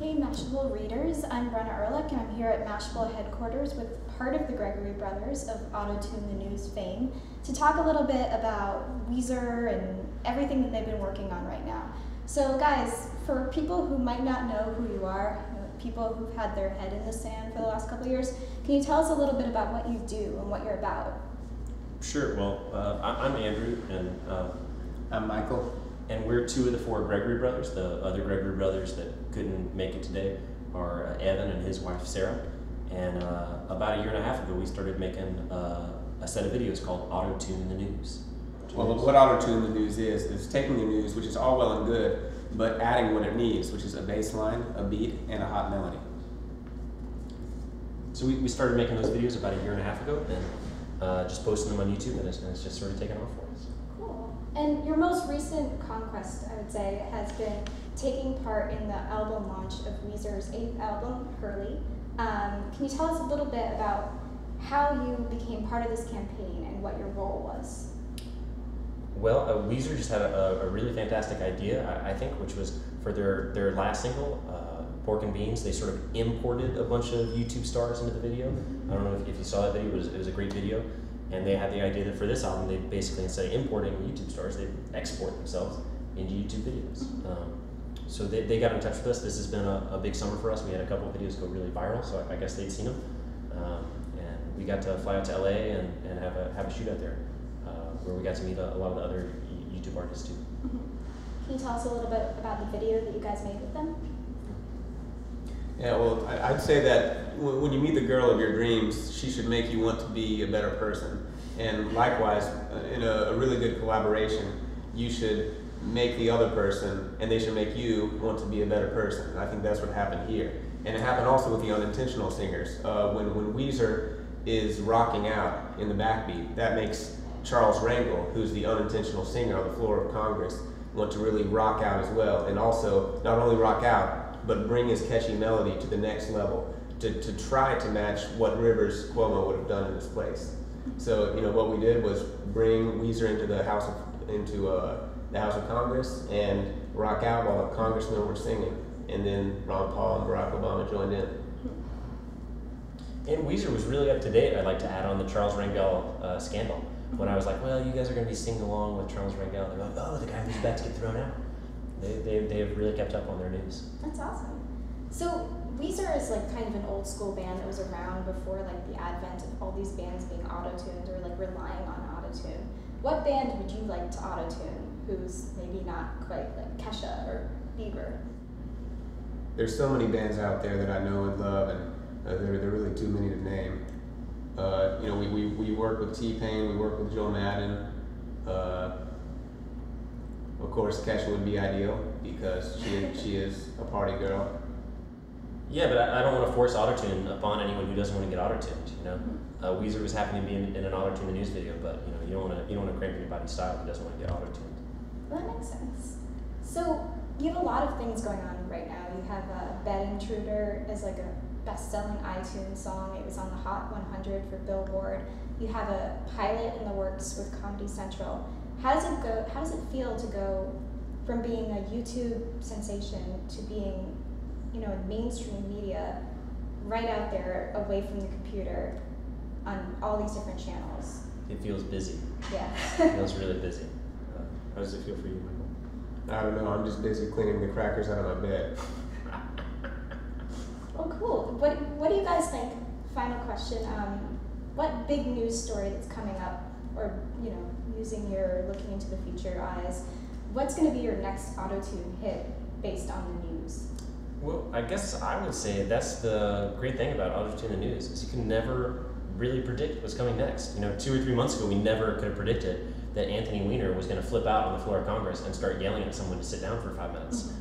Hey Mashable readers, I'm Brenna Ehrlich and I'm here at Mashable headquarters with part of the Gregory brothers of Auto-Tune the News fame to talk a little bit about Weezer and everything that they've been working on right now. So guys, for people who might not know who you are, people who've had their head in the sand for the last couple of years, can you tell us a little bit about what you do and what you're about? Sure. Well, I'm Andrew, and I'm Michael. And we're two of the four Gregory brothers. The other Gregory brothers that couldn't make it today are Evan and his wife Sarah. And about a year and a half ago, we started making a set of videos called Auto-Tune the News. Well, what Auto-Tune the News is taking the news, which is all well and good, but adding what it needs, which is a bass line, a beat, and a hot melody. So we started making those videos about a year and a half ago, and just posting them on YouTube, and it's just sort of taken off for us. Cool. And your most recent conquest, I would say, has been taking part in the album launch of Weezer's 8th album, Hurley. Can you tell us a little bit about how you became part of this campaign and what your role was? Well, Weezer just had a really fantastic idea, I think, which was for their last single, Pork and Beans. They sort of imported a bunch of YouTube stars into the video. I don't know if you saw that video, it was a great video. And they had the idea that for this album, they basically, instead of importing YouTube stars, they'd export themselves into YouTube videos. So they got in touch with us. This has been a big summer for us. We had a couple of videos go really viral, so I guess they'd seen them. And we got to fly out to LA and have a shoot out there, where we got to meet a lot of the other YouTube artists too. Can you tell us a little bit about the video that you guys made with them? Yeah, well, I'd say that when you meet the girl of your dreams, she should make you want to be a better person. And likewise, in a really good collaboration, you should make the other person, and they should make you want to be a better person. And I think that's what happened here. And it happened also with the unintentional singers. When Weezer is rocking out in the backbeat, that makes Charles Rangel, who's the unintentional singer on the floor of Congress, want to really rock out as well. And also, not only rock out, but bring his catchy melody to the next level, to try to match what Rivers Cuomo would have done in this place. So, what we did was bring Weezer into the House of Congress and rock out while the congressmen were singing, and then Ron Paul and Barack Obama joined in. And Weezer was really up to date. I'd like to add on the Charles Rangel scandal. When I was like, well, you guys are going to be singing along with Charles Rangel, they're like, oh, the guy who's about to get thrown out. They have really kept up on their news. That's awesome. So Weezer is like kind of an old school band that was around before like the advent of all these bands being auto-tuned or like relying on auto-tune. What band would you like to auto-tune who's maybe not quite like Kesha or Bieber? There's so many bands out there that I know and love, and there are really too many to name. We work with T-Pain, we work with Joe Madden. Of course, Kesha would be ideal because she is a party girl. Yeah, but I don't want to force autotune upon anyone who doesn't want to get autotuned. Weezer was happy to be in an Auto-Tune the News video, but you don't want to cramp anybody's style who doesn't want to get autotuned. Well, that makes sense. So you have a lot of things going on right now. You have Bed Intruder as like a best-selling iTunes song. It was on the Hot 100 for Billboard. You have a pilot in the works with Comedy Central. How does it go? How does it feel to go from being a YouTube sensation to being, in mainstream media, right out there, away from the computer, on all these different channels? It feels busy. Yeah. It feels really busy. How does it feel for you, Michael? I don't know. I'm just busy cleaning the crackers out of my bed. Well, cool. What do you guys think? Final question. What big news story that's coming up, or using your looking into the future eyes, what's going to be your next auto-tune hit based on the news? Well, I guess I would say that's the great thing about Auto-Tune the News, is you can never really predict what's coming next. 2 or 3 months ago, we never could have predicted that Anthony Weiner was going to flip out on the floor of Congress and start yelling at someone to sit down for 5 minutes.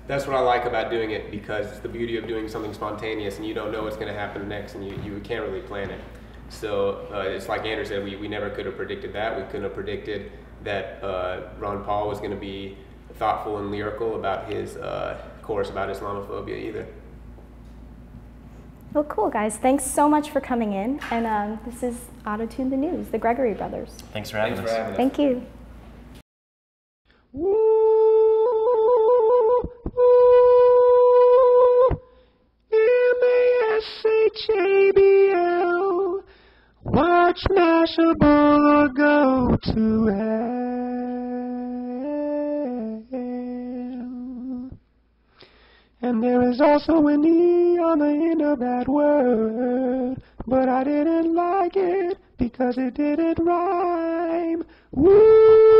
That's what I like about doing it, because it's the beauty of doing something spontaneous, and you don't know what's going to happen next, and you can't really plan it. So it's like Andrew said, we never could have predicted that. We couldn't have predicted that Ron Paul was going to be thoughtful and lyrical about his chorus about Islamophobia either. Well, cool, guys. Thanks so much for coming in. And this is Auto-Tune the News, the Gregory brothers. Thanks for having us. Thank you. Woo! not smashable or go to hell. And there is also an E on the end of that word, but I didn't like it because it didn't rhyme. Woo!